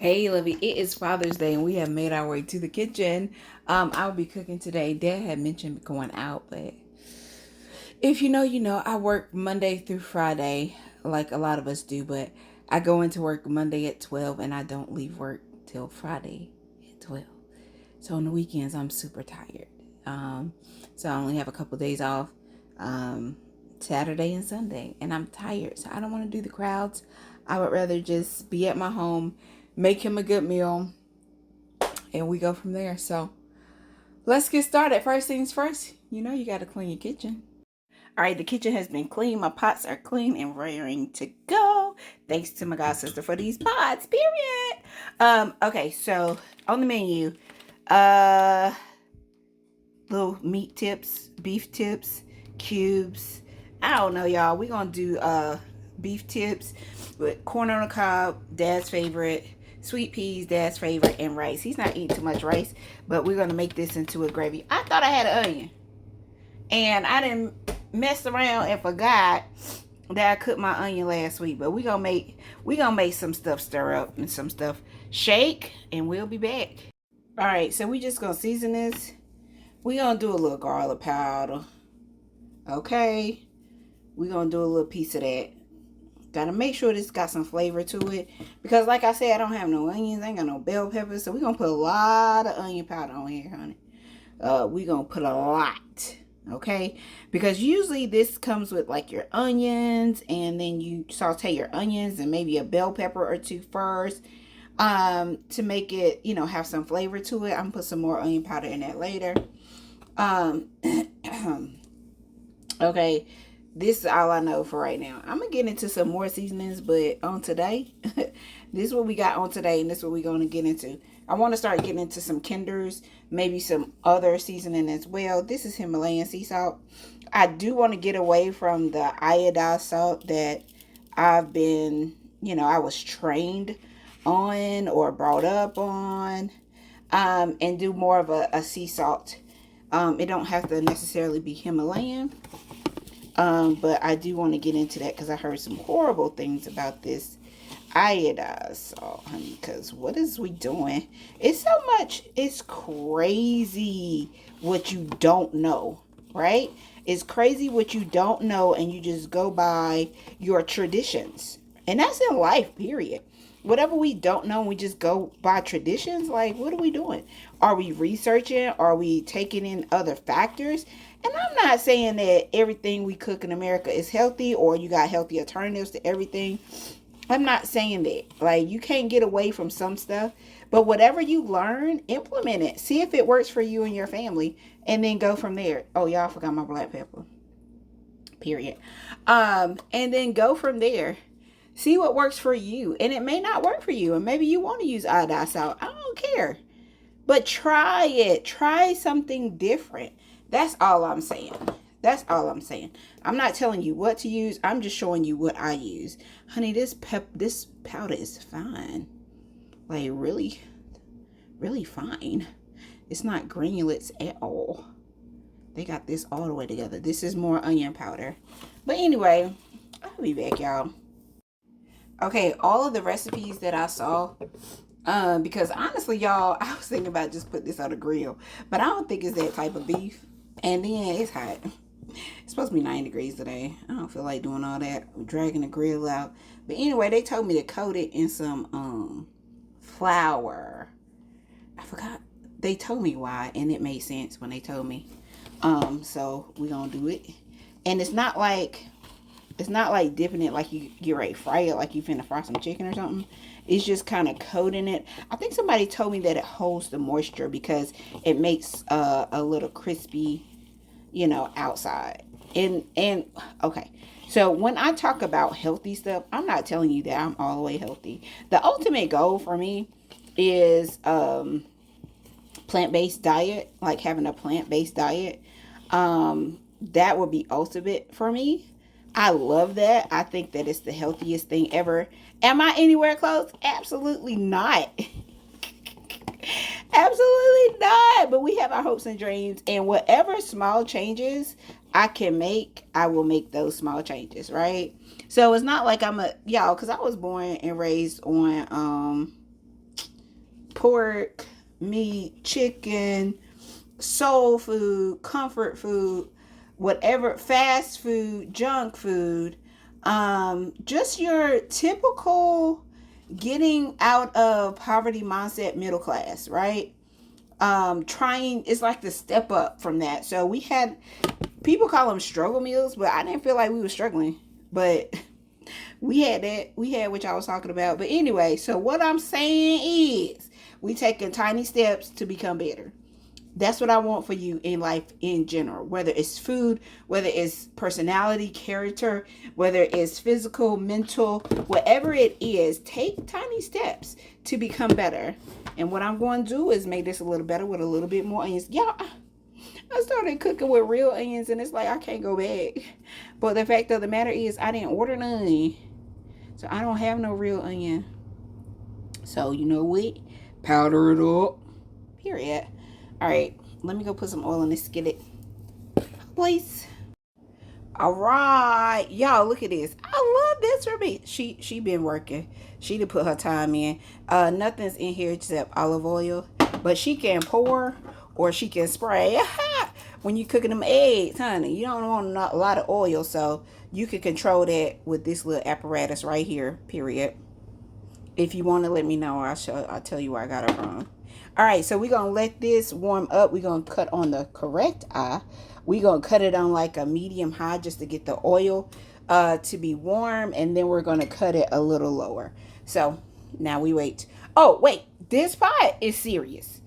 Hey, Livy, it is Father's Day and we have made our way to the kitchen. I'll be cooking today. Dad had mentioned going out, but if you know, you know, I work Monday through Friday, like a lot of us do, but I go into work Monday at 12 and I don't leave work till Friday at 12. So on the weekends, I'm super tired. Um, so I only have a couple days off, um, Saturday and Sunday, and I'm tired. So I don't want to do the crowds. I would rather just be at my home, make him a good meal, and we go from there. So let's get started. First things first, you know, you got to clean your kitchen. All right, the kitchen has been clean. My pots are clean and raring to go. Thanks to my god sister for these pots. Period. Okay, so on the menu, uh, little meat tips, beef tips, cubes. I don't know, y'all. We're gonna do beef tips with corn on the cob, Dad's favorite, sweet peas, Dad's favorite, and rice. He's not eating too much rice, but we're gonna make this into a gravy. I thought I had an onion, and I didn't mess around and forgot that I cooked my onion last week. But we gonna make some stuff stir up and some stuff shake, and we'll be back. All right, so we just gonna season this. We gonna do a little garlic powder. Okay, we gonna do a little piece of that. Gotta make sure this got some flavor to it, because like I said, I don't have no onions. I ain't got no bell peppers, so we gonna put a lot of onion powder on here, honey. We gonna put a lot, okay? Because usually this comes with like your onions, and then you saute your onions and maybe a bell pepper or two first, to make it, you know, have some flavor to it. I'm gonna put some more onion powder in that later. um Okay, this is all I know for right now. I'm gonna get into some more seasonings, but on today, this is what we got on today, and this is what we're gonna get into. I want to start getting into some Kinders, maybe some other seasoning as well. This is Himalayan sea salt. I do want to get away from the iodized salt that I've been, you know, I was trained on or brought up on, and do more of a sea salt. It don't have to necessarily be Himalayan. But I do want to get into that because I heard some horrible things about this iodized salt, honey. Because what is we doing? It's so much. It's crazy what you don't know, right? It's crazy what you don't know, and you just go by your traditions, and that's in life. Period. Whatever we don't know, we just go by traditions. Like, what are we doing? Are we researching? Are we taking in other factors? And I'm not saying that everything we cook in America is healthy or you got healthy alternatives to everything. I'm not saying that. Like, you can't get away from some stuff. But whatever you learn, implement it. See if it works for you and your family. And then go from there. Oh, y'all forgot my black pepper. Period. And then go from there. See what works for you. And it may not work for you. And maybe you want to use iodized salt. I don't care. But try it. Try something different. That's all I'm saying. That's all I'm saying. I'm not telling you what to use. I'm just showing you what I use. Honey, this powder is fine. Like, really, really fine. It's not granulates at all. They got this all the way together. This is more onion powder. But anyway, I'll be back, y'all. Okay, all of the recipes that I saw, because honestly, y'all, I was thinking about just put this on the grill, but I don't think it's that type of beef. And then it's hot. It's supposed to be 90 degrees today. I don't feel like doing all that. I'm dragging the grill out. But anyway, they told me to coat it in some flour. I forgot. They told me why, and it made sense when they told me. So we're gonna do it. And it's not like dipping it like you get ready to fry it like you finna fry some chicken or something. It's just kind of coating it. I think somebody told me that it holds the moisture because it makes a little crispy, you know, outside. And okay. So when I talk about healthy stuff, I'm not telling you that I'm all the way healthy. The ultimate goal for me is plant-based diet, like having a plant-based diet. That would be ultimate for me. I love that. I think that it's the healthiest thing ever. Am I anywhere close? Absolutely not. Absolutely not. But we have our hopes and dreams, and whatever small changes I can make, I will make those small changes, right? So it's not like I'm a y'all, because I was born and raised on pork, meat, chicken, soul food, comfort food, whatever, fast food, junk food, just your typical getting out of poverty mindset middle class, right? Trying, it's like the step up from that. So we had, people call them struggle meals, but I didn't feel like we were struggling. But we had that. We had what y'all was talking about. But anyway, so what I'm saying is we taking tiny steps to become better. That's what I want for you in life in general, whether it's food, whether it's personality, character, whether it's physical, mental, whatever it is, take tiny steps to become better. And what I'm going to do is make this a little better with a little bit more onions. Y'all, I started cooking with real onions and it's like I can't go back. But the fact of the matter is I didn't order none. So I don't have no real onion. So you know what? Powder it up. Period. All right, let me go put some oil in this skillet, please. All right, y'all, look at this. I love this for me. She been working. She done put her time in. Nothing's in here except olive oil, but she can pour or she can spray. When you cooking them eggs, honey, you don't want a lot of oil, so you can control that with this little apparatus right here. Period. If you want to let me know, I'll tell you where I got it from. All right, so we're going to let this warm up. We're going to cut on the correct eye. We're going to cut it on like a medium high just to get the oil to be warm. And then we're going to cut it a little lower. So now we wait. Oh, wait. This pot is serious.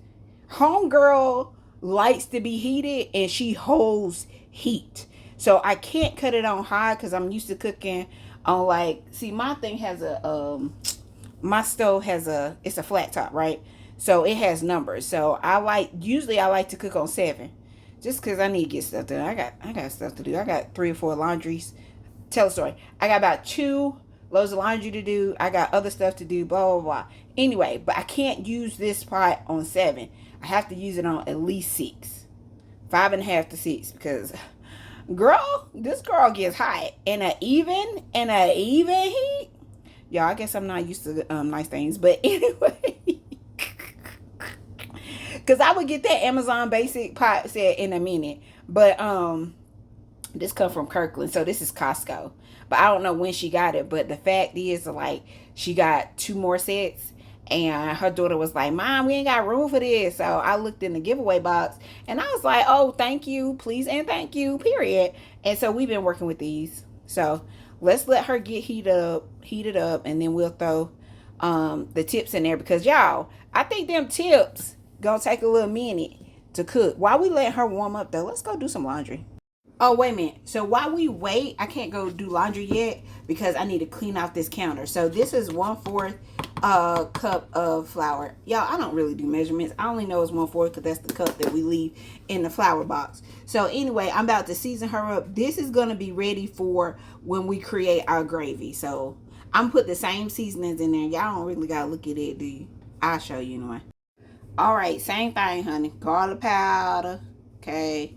Homegirl likes to be heated and she holds heat. So I can't cut it on high because I'm used to cooking on like, see, my thing has a, my stove has it's a flat top, right? So it has numbers. So usually I like to cook on 7. Just because I need to get stuff done. I got stuff to do. I got 3 or 4 laundries. Tell a story. I got about 2 loads of laundry to do. I got other stuff to do, blah, blah, blah. Anyway, but I can't use this pot on 7. I have to use it on at least 6. 5.5 to 6 because girl, this girl gets hot. And an even heat. Y'all, I guess I'm not used to nice things. But anyway. Because I would get that Amazon basic pot set in a minute. But this come from Kirkland. So this is Costco. But I don't know when she got it. But the fact is, like, she got 2 more sets. And her daughter was like, Mom, we ain't got room for this. So I looked in the giveaway box. And I was like, oh, thank you. Please and thank you. Period. And so we've been working with these. So let's let her get heated up. And then we'll throw the tips in there. Because, y'all, I think them tips gonna take a little minute to cook. While we let her warm up though, let's go do some laundry. Oh, wait a minute. So while we wait, I can't go do laundry yet because I need to clean out this counter. So this is 1/4 cup of flour. Y'all, I don't really do measurements. I only know it's 1/4 because that's the cup that we leave in the flour box. So anyway, I'm about to season her up. This is gonna be ready for when we create our gravy. So I'm put the same seasonings in there. Y'all don't really gotta look at it, do you? I'll show you anyway. All right, same thing, honey. Garlic powder, okay,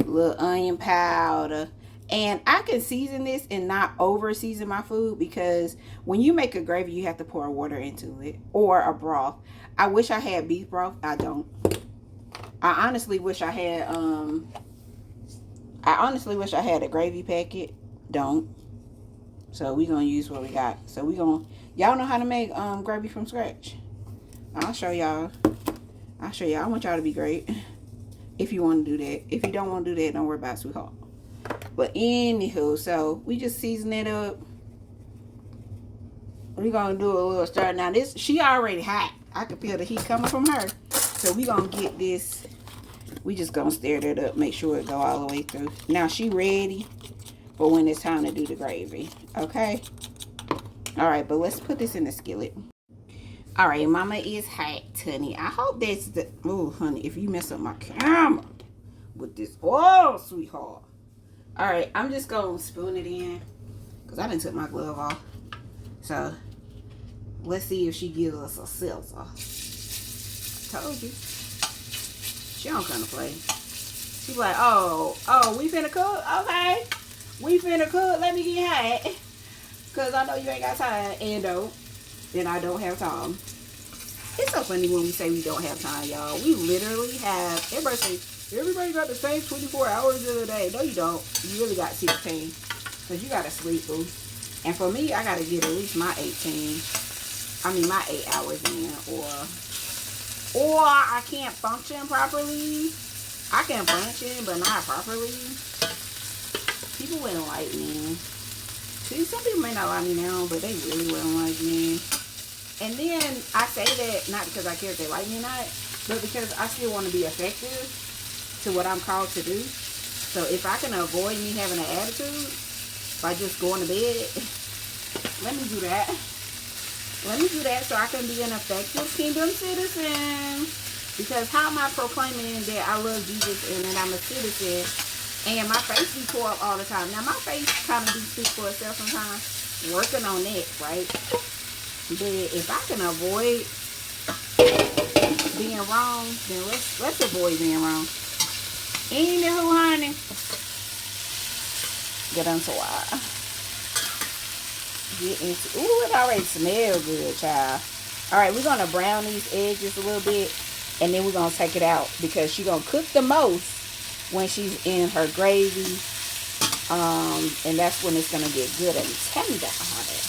little onion powder. And I can season this and not over season my food because when you make a gravy, you have to pour water into it or a broth. I wish I had beef broth. I don't. I honestly wish I had a gravy packet. Don't. So we gonna use what we got. So y'all know how to make gravy from scratch. I'll show y'all. I want y'all to be great. If you want to do that. If you don't want to do that, don't worry about it, sweetheart. But anywho, so we just season it up. We're going to do a little stir. Now this, she already hot. I can feel the heat coming from her. So we going to get this. We just going to stir it up. Make sure it go all the way through. Now she ready for when it's time to do the gravy. Okay? Alright, but let's put this in the skillet. Alright, mama is hot, honey. I hope that's the... Oh, honey, if you mess up my camera with this oil, sweetheart. Alright, I'm just going to spoon it in. Because I done took my glove off. So, let's see if she gives us a seltzer. Told you. She don't come to play. She's like, oh, we finna cook? Okay. We finna cook. Let me get hot. Because I know you ain't got time. And don't. Then I don't have time. It's so funny when we say we don't have time, y'all. We literally have, everybody say, everybody got the same 24 hours of the day. No, you don't. You really got 16. Because you got to sleep, boo. And for me, I got to get at least my 18. I mean, my 8 hours in. Or I can't function properly. I can function, but not properly. People wouldn't like me. See, some people may not like me now, but they really wouldn't like me. And then I say that not because I care if they like me or not, but because I still want to be effective to what I'm called to do. So if I can avoid me having an attitude by just going to bed, let me do that. Let me do that so I can be an effective kingdom citizen. Because how am I proclaiming that I love Jesus and that I'm a citizen and my face be tore up all the time? Now my face kind of be speak for itself sometimes. Working on that, right? But if I can avoid being wrong, then let's avoid being wrong. Ain't it, honey? Get into why. Get into. Ooh, it already smells good, child. All right, we're gonna brown these eggs just a little bit, and then we're gonna take it out because she's gonna cook the most when she's in her gravy. And that's when it's gonna get good and tender, honey.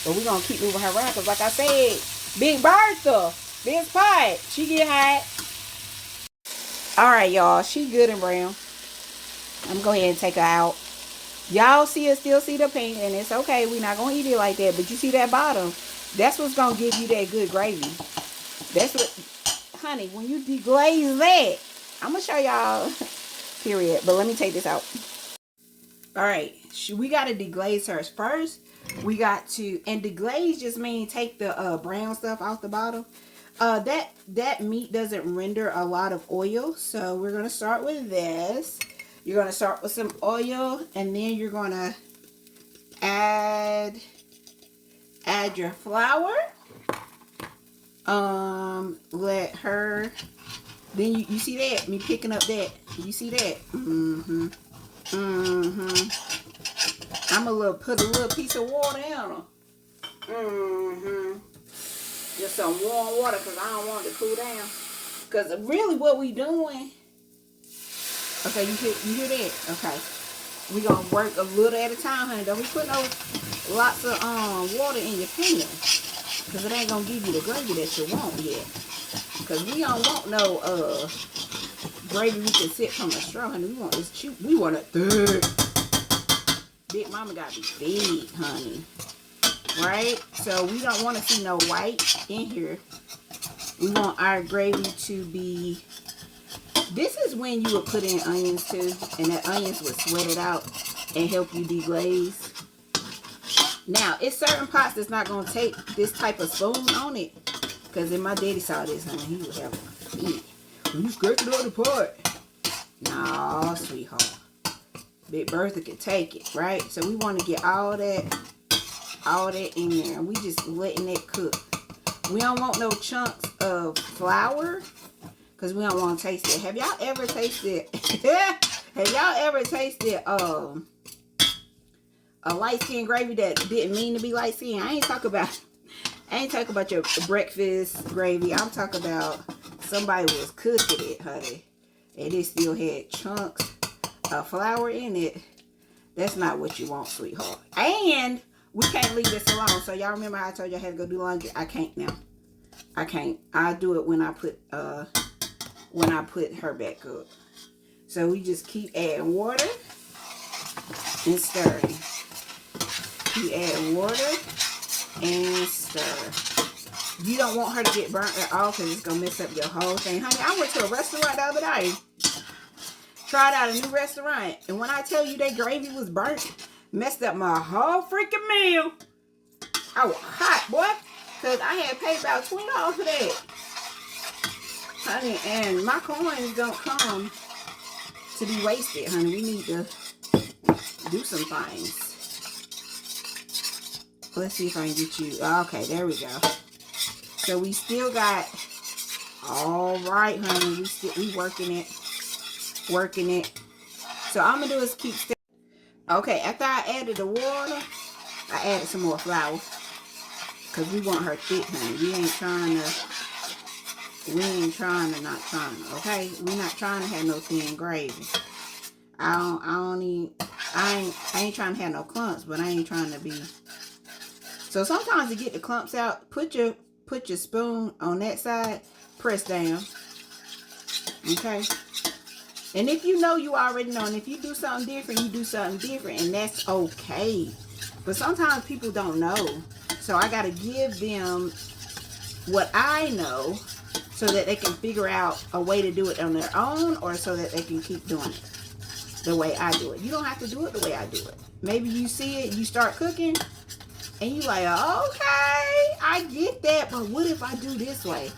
But we're going to keep moving her around because, like I said, Big Bertha, Big Pot, she get hot. All right, y'all. She good and brown. I'm going to go ahead and take her out. Y'all still see the pink, and it's okay. We're not going to eat it like that. But you see that bottom? That's what's going to give you that good gravy. That's what, honey, when you deglaze that, I'm going to show y'all, period. But let me take this out. All right. We got to deglaze hers first. We got to, and deglaze just means take the brown stuff off the bottom. That meat doesn't render a lot of oil, so we're gonna start with this. You're gonna start with some oil, and then you're gonna add your flour. Let her. Then you see that me picking up that. You see that? I'm gonna put a little piece of water in her. Just some warm water because I don't want it to cool down. Because really what we doing. Okay, you hear that? Okay. We gonna work a little at a time, honey. Don't be putting lots of water in your pan. Because it ain't gonna give you the gravy that you want yet. Because we don't want no gravy we can sip from a straw, honey. We want this cheap. We want it thick. Big mama got to be big, honey. Right? So we don't want to see no white in here. We want our gravy to be... This is when you would put in onions too. And the onions would sweat it out and help you deglaze. Now, it's certain pots that's not going to take this type of spoon on it. Because if my daddy saw this, honey, he would have a fit. When you scratch it on the pot. No, sweetheart. Big Bertha can take it, right? So we want to get all that in there. We just letting it cook. We don't want no chunks of flour because we don't want to taste it. Have y'all ever tasted have y'all ever tasted a light skin gravy that didn't mean to be light skin? I ain't talking about your breakfast gravy. I'm talking about somebody was cooking it, honey, and it still had chunks of flour in it. That's not what you want, sweetheart. And we can't leave this alone. So y'all remember how I told you I had to go do laundry? I can't now. I can't. I do it when I put her back up. So we just keep adding water and stirring. Keep adding water and stir. You don't want her to get burnt at all because it's gonna mess up your whole thing, honey. I went to a restaurant the other day. Tried out a new restaurant, and when I tell you that gravy was burnt, messed up my whole freaking meal. I was hot, boy, because I had paid about $20 for that. Honey, and my coins don't come to be wasted, honey. We need to do some things. Let's see if I can get you. Okay, there we go. So we still got, all right, honey, we working it. So all I'm gonna do is keep stirring. Okay, after I added the water, I added some more flour because we want her thick, honey. We ain't trying to we ain't trying to not trying to, okay? We not trying to have no thin gravy. I ain't trying to have no clumps, but I ain't trying to be. So sometimes to get the clumps out, put your spoon on that side, press down. Okay? And if you know, you already know. And if you do something different, you do something different, and that's okay. But sometimes people don't know. So I gotta give them what I know so that they can figure out a way to do it on their own, or so that they can keep doing it the way I do it. You don't have to do it the way I do it. Maybe you see it, you start cooking, and you like, okay, I get that, but what if I do this way?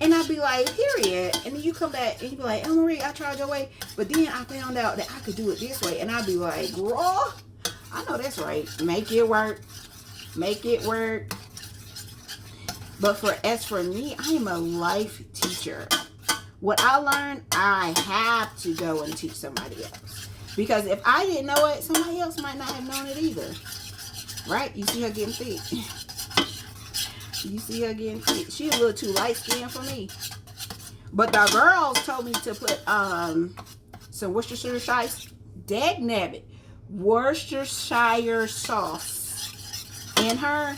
And I'd be like, period. And then you come back and you be like, oh, Marie, I tried your way, but then I found out that I could do it this way. And I'd be like, girl, I know that's right. Make it work. Make it work. But as for me, I am a life teacher. What I learned, I have to go and teach somebody else. Because if I didn't know it, somebody else might not have known it either. Right? You see her getting thick. You see her getting thick. She a little too light skinned for me. But the girls told me to put some Worcestershire sauce in her.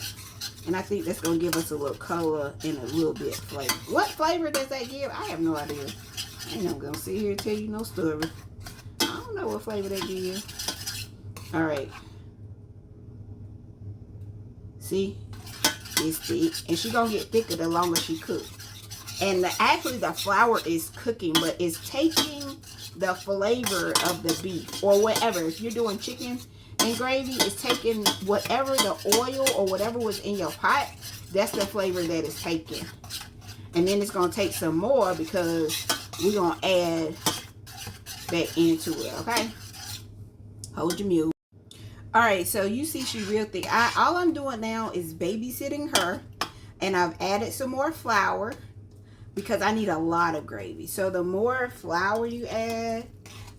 And I think that's going to give us a little color and a little bit of flavor. What flavor does that give? I have no idea. I ain't going to sit here and tell you no story. I don't know what flavor that gives. Alright. See? It's thick. And she's going to get thicker the longer she cooks. And actually the flour is cooking, but it's taking the flavor of the beef or whatever. If you're doing chicken and gravy, it's taking whatever the oil or whatever was in your pot, that's the flavor that it's taking. And then it's going to take some more because we're going to add that into it, okay? Hold your mule. Alright, so you see she real thick. All I'm doing now is babysitting her. And I've added some more flour because I need a lot of gravy. So the more flour you add,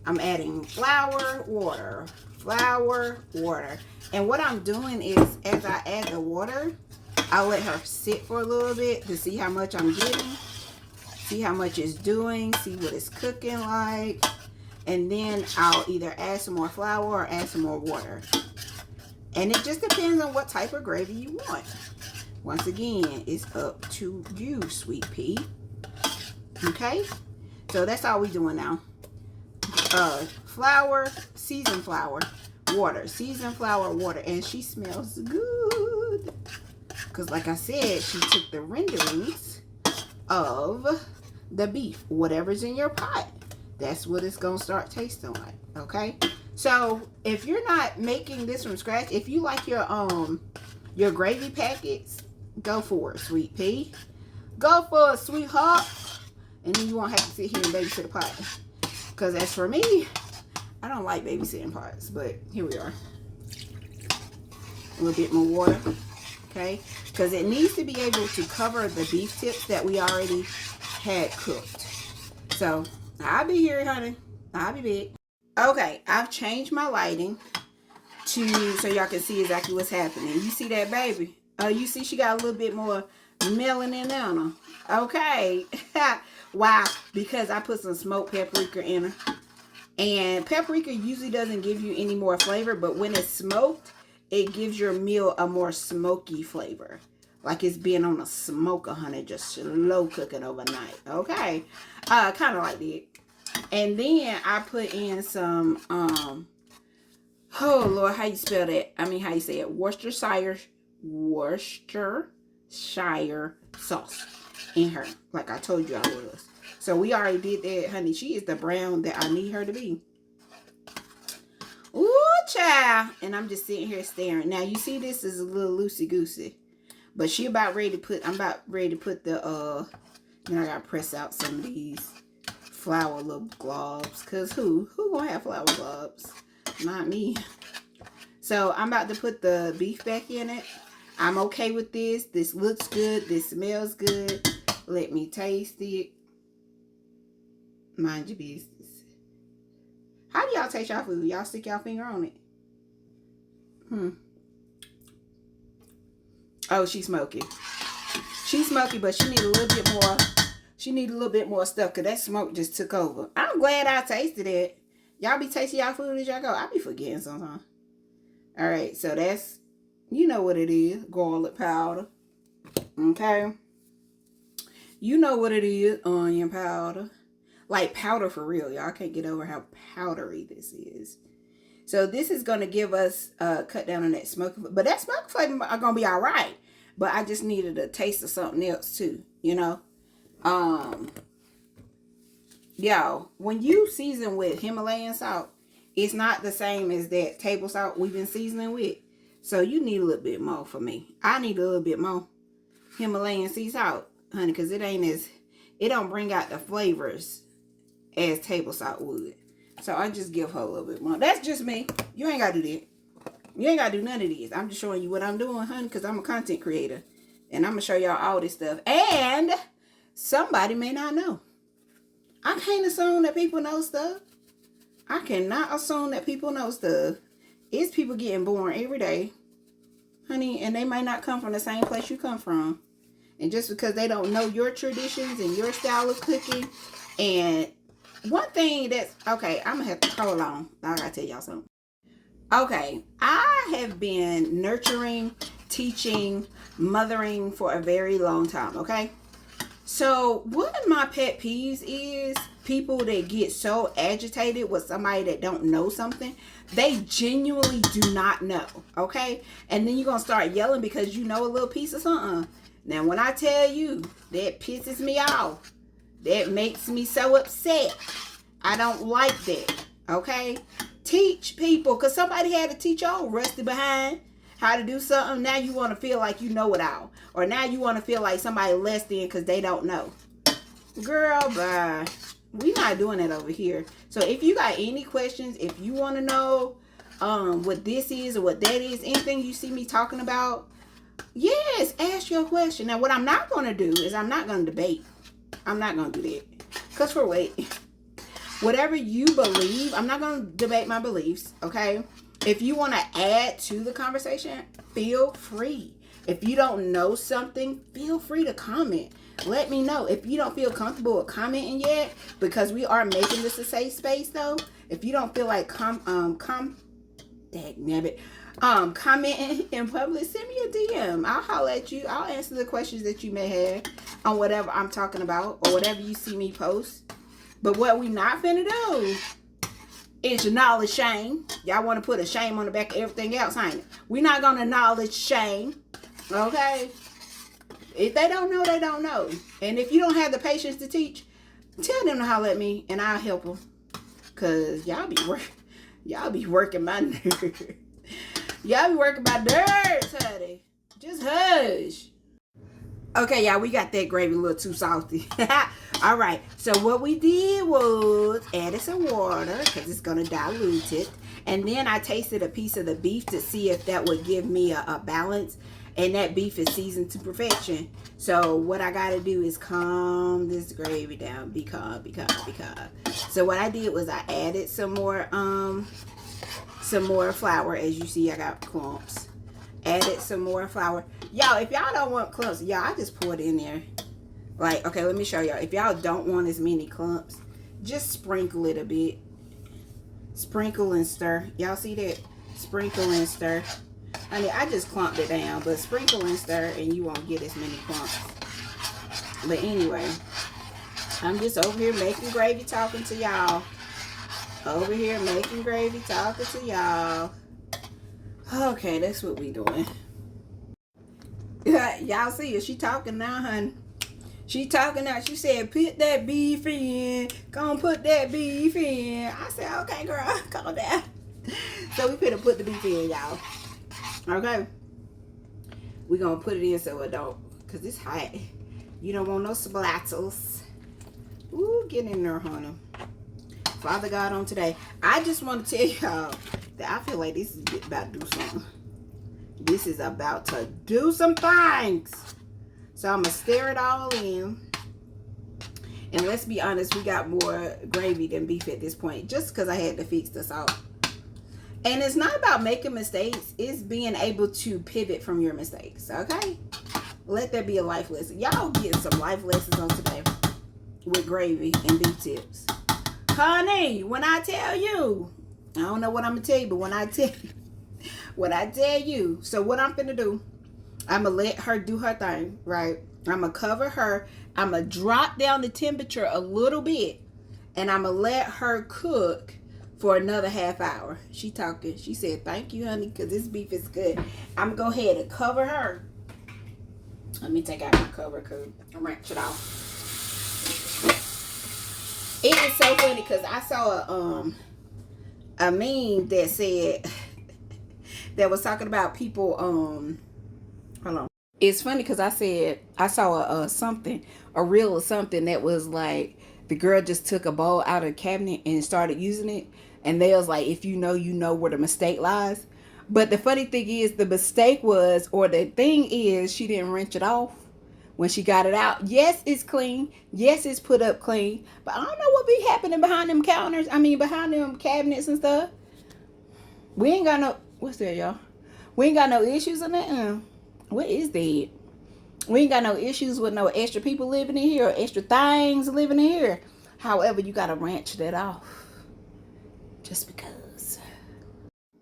I'm adding flour, water. Flour, water. And what I'm doing is, as I add the water, I'll let her sit for a little bit to see how much I'm getting. See how much it's doing. See what it's cooking like. And then I'll either add some more flour or add some more water. And it just depends on what type of gravy you want. Once again, it's up to you, sweet pea. Okay? So that's all we're doing now. Flour, seasoned flour, water. Seasoned flour, water. And she smells good. Because like I said, she took the renderings of the beef. Whatever's in your pot, that's what it's going to start tasting like. Okay? So, if you're not making this from scratch, if you like your gravy packets, go for it, sweet pea. Go for it, sweetheart. And then you won't have to sit here and babysit a pot. Because as for me, I don't like babysitting pots. But here we are. A little bit more water. Okay? Because it needs to be able to cover the beef tips that we already had cooked. So, I'll be here, honey. I'll be back. Okay, I've changed my lighting so y'all can see exactly what's happening. You see that, baby? You see she got a little bit more melanin on her. Okay. Why? Because I put some smoked paprika in her. And paprika usually doesn't give you any more flavor, but when it's smoked, it gives your meal a more smoky flavor. Like it's being on a smoker, honey, just slow cooking overnight. Okay. Kind of like that. And then I put in some, oh Lord, how you spell that? I mean, how you say it? Worcestershire sauce in her. Like I told you I was. So we already did that, honey. She is the brown that I need her to be. Ooh, child. And I'm just sitting here staring. Now, you see this is a little loosey-goosey. But I'm about ready to put the, then I got to press out some of these flour little globs. Because who gonna have flour globs? Not me. So I'm about to put the beef back in it. I'm okay with this. This looks good. This smells good. Let me taste it. Mind your business. How do y'all taste y'all food? Y'all stick y'all finger on it? Oh, she's smoky. She's smoky, but she needs a little bit more She need a little bit more stuff because that smoke just took over. I'm glad I tasted it. Y'all be tasting y'all food as y'all go. I be forgetting sometimes. All right, so that's, you know what it is. Garlic powder. Okay. You know what it is. Onion powder. Like powder for real. Y'all can't get over how powdery this is. So this is going to give us cut down on that smoke. But that smoke flavor are going to be all right. But I just needed a taste of something else too, you know. Y'all, when you season with Himalayan salt, it's not the same as that table salt we've been seasoning with. So you need a little bit more for me. I need a little bit more Himalayan sea salt, honey, because it don't bring out the flavors as table salt would. So I just give her a little bit more. That's just me. You ain't got to do that. You ain't got to do none of this. I'm just showing you what I'm doing, honey, because I'm a content creator. And I'm going to show y'all all this stuff. And somebody may not know. I can't assume that people know stuff. I cannot assume that people know stuff. It's people getting born every day, honey, and they might not come from the same place you come from. And just because they don't know your traditions and your style of cooking. And one thing that's, okay, I'm going to have to hold on. I got to tell y'all something. Okay, I have been nurturing, teaching, mothering for a very long time, okay? So one of my pet peeves is people that get so agitated with somebody that don't know something. They genuinely do not know, okay? And then you're going to start yelling because you know a little piece of something. Now, when I tell you, that pisses me off. That makes me so upset. I don't like that, okay? Teach people, because somebody had to teach y'all rusty behind how to do something. Now you want to feel like you know it all. Or now you want to feel like somebody less than because they don't know. Girl, bye. We not doing that over here. So if you got any questions, if you want to know what this is or what that is, anything you see me talking about, yes, ask your question. Now what I'm not going to do is I'm not going to debate. I'm not going to do that. Because for wait. Whatever you believe, I'm not going to debate my beliefs, okay? If you want to add to the conversation, feel free. If you don't know something, feel free to comment. Let me know. If you don't feel comfortable with commenting yet, because we are making this a safe space though. If you don't feel like commenting in public, send me a DM. I'll holler at you. I'll answer the questions that you may have on whatever I'm talking about or whatever you see me post. But what we not finna do is acknowledge shame. Y'all want to put a shame on the back of everything else, ain't it? We're not going to acknowledge shame. Okay? If they don't know, they don't know. And if you don't have the patience to teach, tell them to holler at me and I'll help them. Because y'all be working my nerves. Y'all be working my nerves, honey. Just hush. Okay, y'all, we got that gravy a little too salty. All right, so what we did was added some water because it's going to dilute it. And then I tasted a piece of the beef to see if that would give me a balance. And that beef is seasoned to perfection. So what I got to do is calm this gravy down. Be calm, be calm, be calm. So what I did was I added some more flour. As you see, I got clumps. Added some more flour. Y'all, if y'all don't want clumps, y'all, I just pour it in there. Like, okay, let me show y'all. If y'all don't want as many clumps, just sprinkle it a bit. Sprinkle and stir. Y'all see that? Sprinkle and stir. Honey, I just clumped it down, but sprinkle and stir and you won't get as many clumps. But anyway, I'm just over here making gravy talking to y'all. Over here making gravy talking to y'all. Okay, that's what we doing. Y'all see her? She talking now, honey. She talking now. She said, put that beef in. Go on, put that beef in. I said, okay, girl, calm down. So we finna put the beef in, y'all. Okay. We gonna put it in so it don't, because it's hot. You don't want no splatters. Ooh, get in there, honey. Father God, on today, I just want to tell y'all that I feel like this is about to do something. This is about to do some things. So I'm going to stir it all in. And let's be honest, we got more gravy than beef at this point. Just because I had to fix the salt. And it's not about making mistakes. It's being able to pivot from your mistakes. Okay? Let there be a life lesson. Y'all getting some life lessons on today. with gravy and beef tips. Honey, when I tell you, I don't know what I'm gonna tell you, but when I tell you, so what I'm gonna do, I'm gonna let her do her thing, right? I'm gonna cover her. I'm gonna drop down the temperature a little bit, and I'm gonna let her cook for another half hour. She talking. She said, "Thank you, honey, because this beef is good." I'm gonna go ahead and cover her. Let me take out my cover coat and wrench it off. It is so funny because I saw a meme that said that was talking about people hold on. It's funny because I saw a reel or something that was like the girl just took a bowl out of the cabinet and started using it, and they was like, if you know where the mistake lies. But the funny thing is, the mistake was, or the thing is, she didn't rinse it off when she got it out. Yes, it's clean. Yes, it's put up clean. But I don't know what be happening behind them counters. I mean, behind them cabinets and stuff. We ain't got no, what's that, y'all? We ain't got no issues in that. What is that? We ain't got no issues with no extra people living in here or extra things living in here. However, you got to wrench that off. Just because.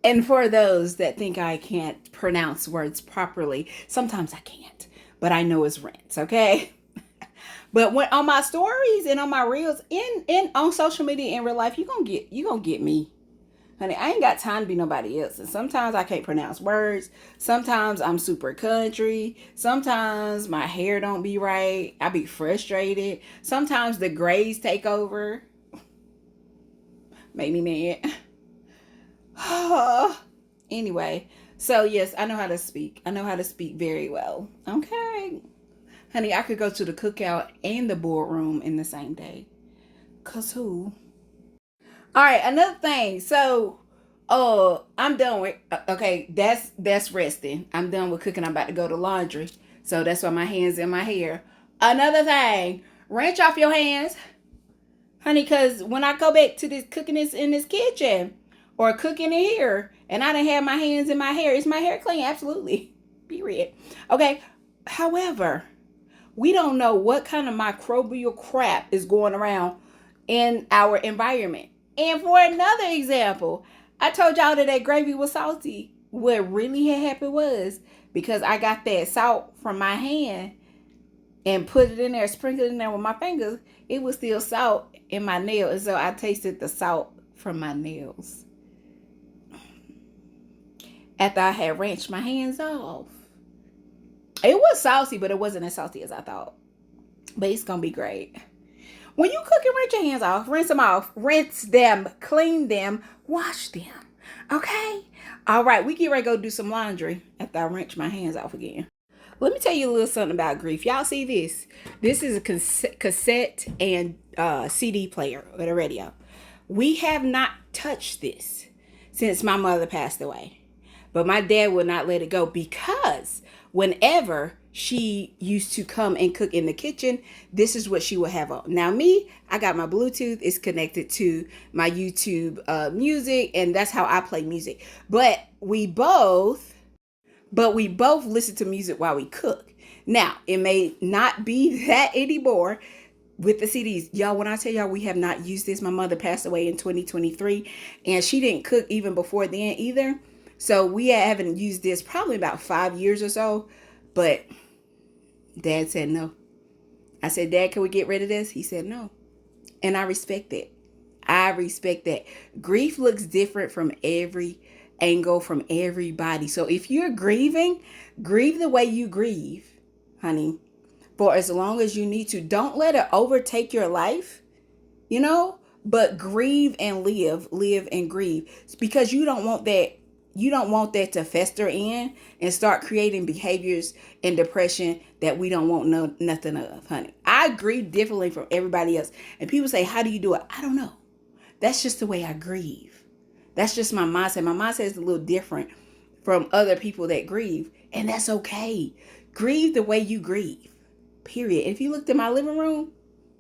And for those that think I can't pronounce words properly, sometimes I can't. But I know it's rinse, okay? But when on my stories and on my reels in on social media in real life, you gonna get me. Honey, I ain't got time to be nobody else. And sometimes I can't pronounce words. Sometimes I'm super country. Sometimes my hair don't be right. I be frustrated. Sometimes the grays take over. Make me mad. Anyway, so yes, I know how to speak. I know how to speak very well. Okay. Honey, I could go to the cookout and the boardroom in the same day. Cause who? All right, another thing. So, I'm done with. Okay, that's resting. I'm done with cooking. I'm about to go to laundry. So that's why my hands in my hair. Another thing, rinse off your hands, honey. Cause when I go back to this cooking this in this kitchen or cooking in here, and I didn't have my hands in my hair, is my hair clean? Absolutely. Period. Okay. However, we don't know what kind of microbial crap is going around in our environment. And for another example, I told y'all that gravy was salty. What really had happened was because I got that salt from my hand and put it in there, sprinkled it in there with my fingers, it was still salt in my nail. And so I tasted the salt from my nails after I had rinsed my hands off. It was salty, but it wasn't as salty as I thought. But it's going to be great. When you cook and rinse your hands off, rinse them off, rinse them, clean them, wash them. Okay? All right, we get ready to go do some laundry after I rinse my hands off again. Let me tell you a little something about grief. Y'all see this? This is a cassette and CD player with a radio. We have not touched this since my mother passed away. But my dad would not let it go because whenever she used to come and cook in the kitchen, this is what she would have on. Now me, I got my Bluetooth. It's connected to my YouTube music, and that's how I play music. But we both listen to music while we cook. Now, it may not be that anymore with the CDs. Y'all, when I tell y'all we have not used this, my mother passed away in 2023, and she didn't cook even before then either. So we haven't used this probably about 5 years or so, but Dad said no. I said, Dad, can we get rid of this? He said no. And I respect that. I respect that. Grief looks different from every angle, from everybody. So if you're grieving, grieve the way you grieve, honey, for as long as you need to. Don't let it overtake your life, but grieve and live and grieve. It's because you don't want that. You don't want that to fester in and start creating behaviors and depression that we don't want nothing of, honey. I grieve differently from everybody else. And people say, how do you do it? I don't know. That's just the way I grieve. That's just my mindset. My mindset is a little different from other people that grieve. And that's okay. Grieve the way you grieve. Period. If you looked in my living room,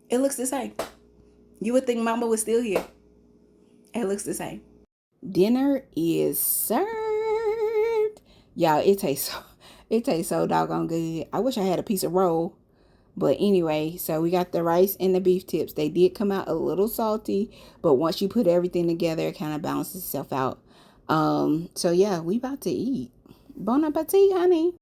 it looks the same. You would think Mama was still here. It looks the same. Dinner is served. Y'all, it tastes so doggone good. I wish I had a piece of roll. But anyway, so we got the rice and the beef tips. They did come out a little salty, but once you put everything together, it kind of balances itself out. So yeah, we about to eat. Bon appetit, honey.